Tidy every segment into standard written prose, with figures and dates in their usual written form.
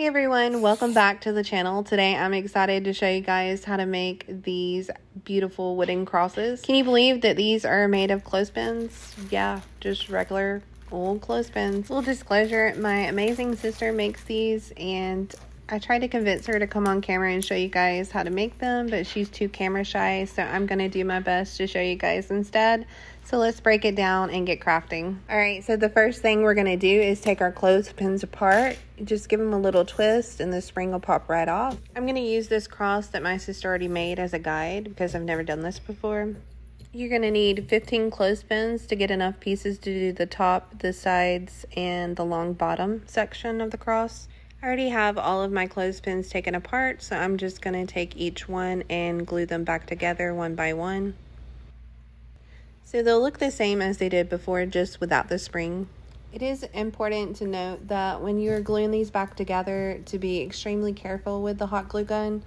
Hey everyone, welcome back to the channel. Today I'm excited to show you guys how to make these beautiful wooden crosses. Can you believe that these are made of clothespins? Yeah, just regular old clothespins. Full disclosure, my amazing sister makes these and I tried to convince her to come on camera and show you guys how to make them, but she's too camera shy, so I'm going to do my best to show you guys instead. So let's break it down and get crafting. All right, so the first thing we're going to do is take our clothespins apart. Just give them a little twist and the spring will pop right off. I'm going to use this cross that my sister already made as a guide because I've never done this before. You're going to need 15 clothespins to get enough pieces to do the top, the sides, and the long bottom section of the cross. I already have all of my clothespins taken apart, so I'm just going to take each one and glue them back together one by one. So they'll look the same as they did before, just without the spring. It is important to note that when you're gluing these back together to be extremely careful with the hot glue gun.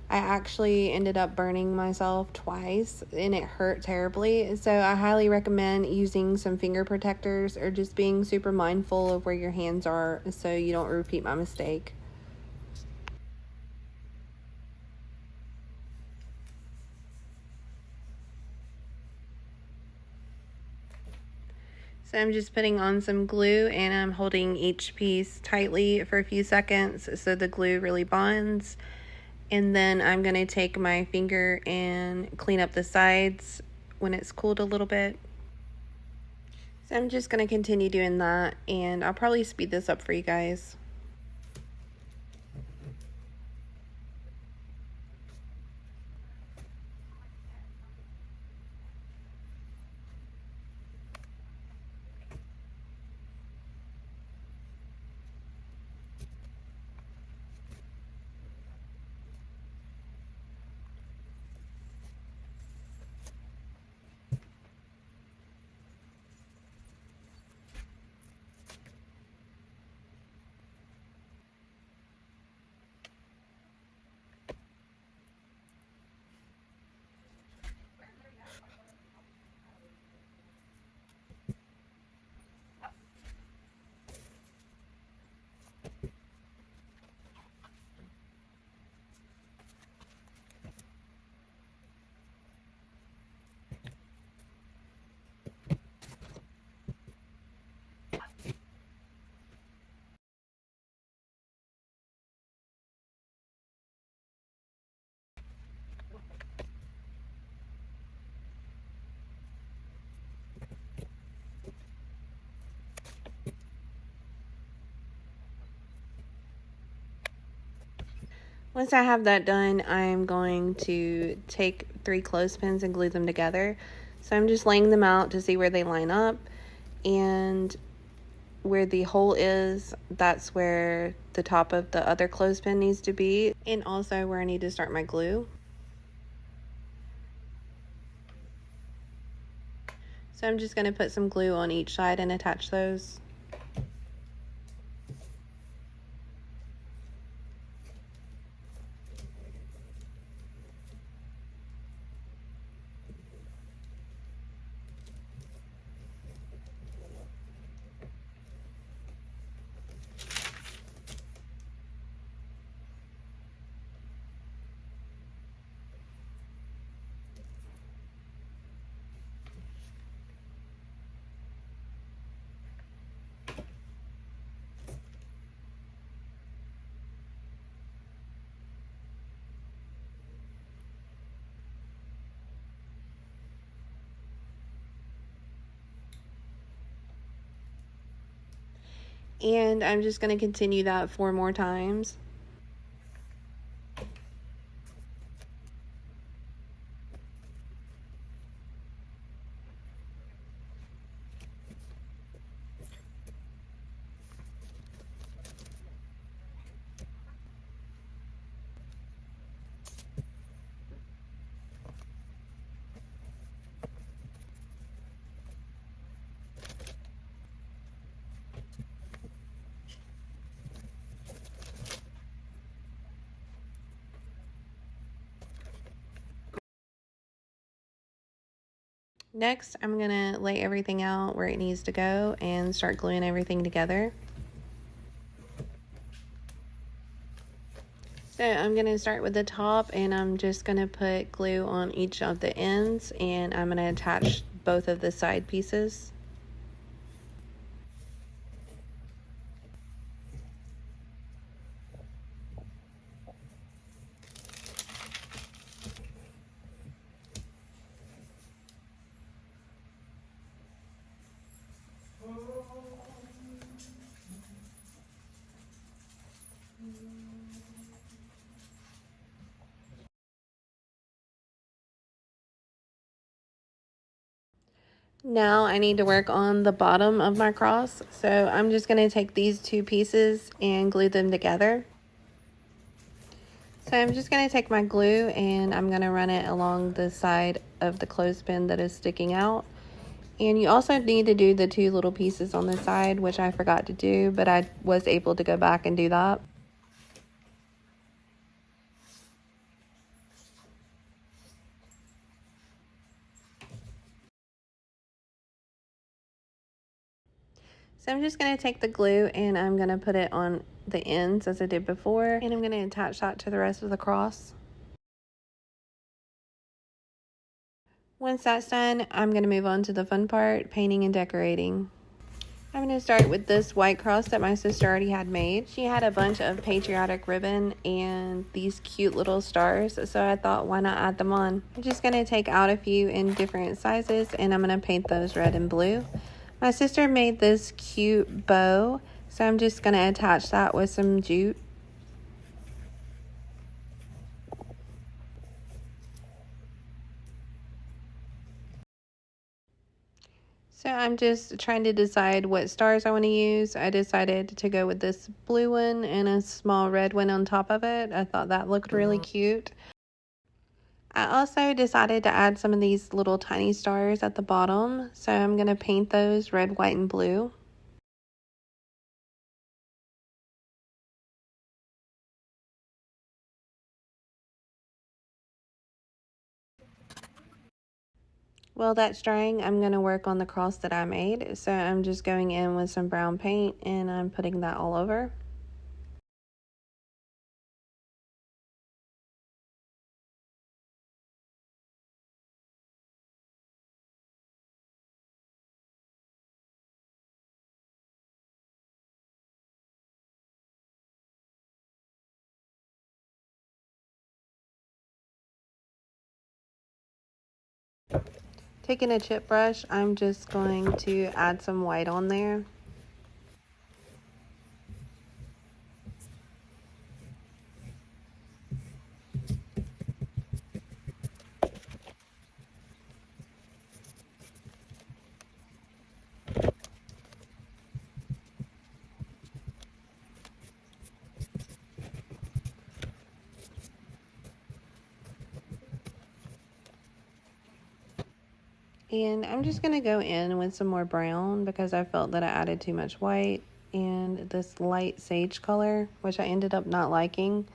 I actually ended up burning myself twice and it hurt terribly. So I highly recommend using some finger protectors or just being super mindful of where your hands are so you don't repeat my mistake. So I'm just putting on some glue and I'm holding each piece tightly for a few seconds so the glue really bonds. And then I'm going to take my finger and clean up the sides when it's cooled a little bit. So I'm just going to continue doing that and I'll probably speed this up for you guys. Once I have that done, I'm going to take 3 clothespins and glue them together. So I'm just laying them out to see where they line up, and where the hole is, that's where the top of the other clothespin needs to be, and also where I need to start my glue. So I'm just going to put some glue on each side and attach those. And I'm just going to continue that 4 more times. Next, I'm going to lay everything out where it needs to go and start gluing everything together. So I'm going to start with the top, and I'm just going to put glue on each of the ends, and I'm going to attach both of the side pieces. Now I need to work on the bottom of my cross, so I'm just going to take these two pieces and glue them together. So I'm just going to take my glue and I'm going to run it along the side of the clothespin that is sticking out. And you also need to do the two little pieces on the side, which I forgot to do, but I was able to go back and do that. So I'm just going to take the glue and I'm going to put it on the ends as I did before, and I'm going to attach that to the rest of the cross. Once that's done, I'm going to move on to the fun part, painting and decorating. I'm going to start with this white cross that my sister already had made. She had a bunch of patriotic ribbon and these cute little stars, so I thought, why not add them on? I'm just going to take out a few in different sizes and I'm going to paint those red and blue. My sister made this cute bow, so I'm just going to attach that with some jute. So I'm just trying to decide what stars I want to use. I decided to go with this blue one and a small red one on top of it. I thought that looked really cute. I also decided to add some of these little tiny stars at the bottom. So I'm going to paint those red, white, and blue. While that's drying, I'm going to work on the cross that I made. So I'm just going in with some brown paint and I'm putting that all over. Taking a chip brush, I'm just going to add some white on there. And I'm just going to go in with some more brown because I felt that I added too much white, and this light sage color, which I ended up not liking.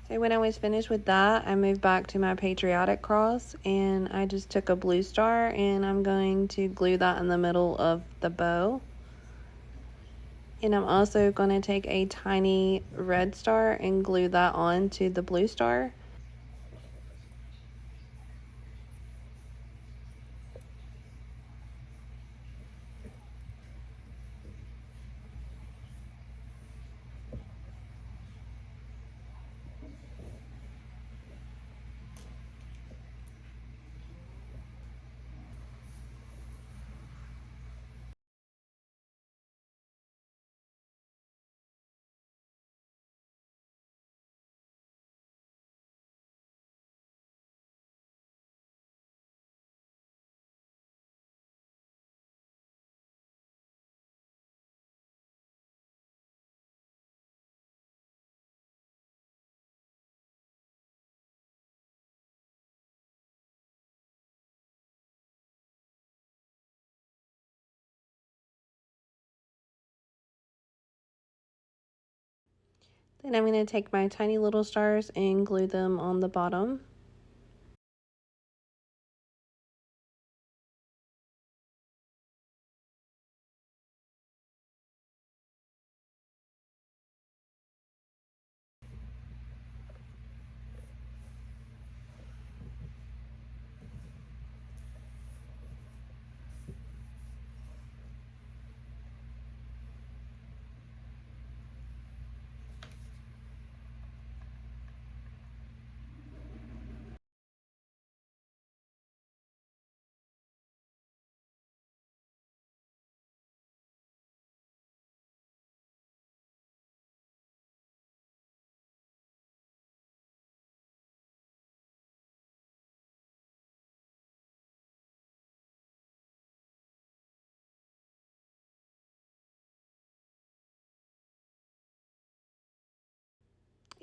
So when I was finished with that, I moved back to my patriotic cross and I just took a blue star and I'm going to glue that in the middle of the bow. And I'm also going to take a tiny red star and glue that on to the blue star. Then I'm going to take my tiny little stars and glue them on the bottom.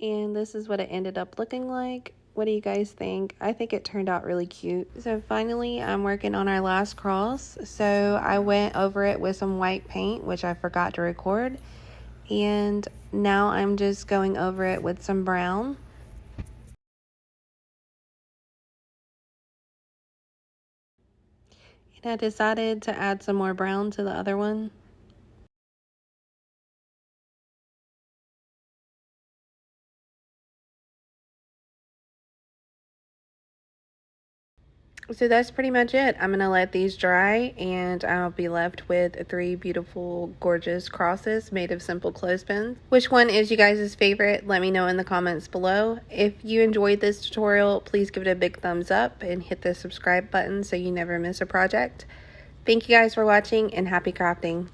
And this is what it ended up looking like. What do you guys think? I think it turned out really cute. So finally, I'm working on our last cross. So I went over it with some white paint, which I forgot to record. And now I'm just going over it with some brown. And I decided to add some more brown to the other one. So that's pretty much it. I'm going to let these dry and I'll be left with 3 beautiful, gorgeous crosses made of simple clothespins. Which one is you guys' favorite? Let me know in the comments below. If you enjoyed this tutorial, please give it a big thumbs up and hit the subscribe button so you never miss a project. Thank you guys for watching and happy crafting.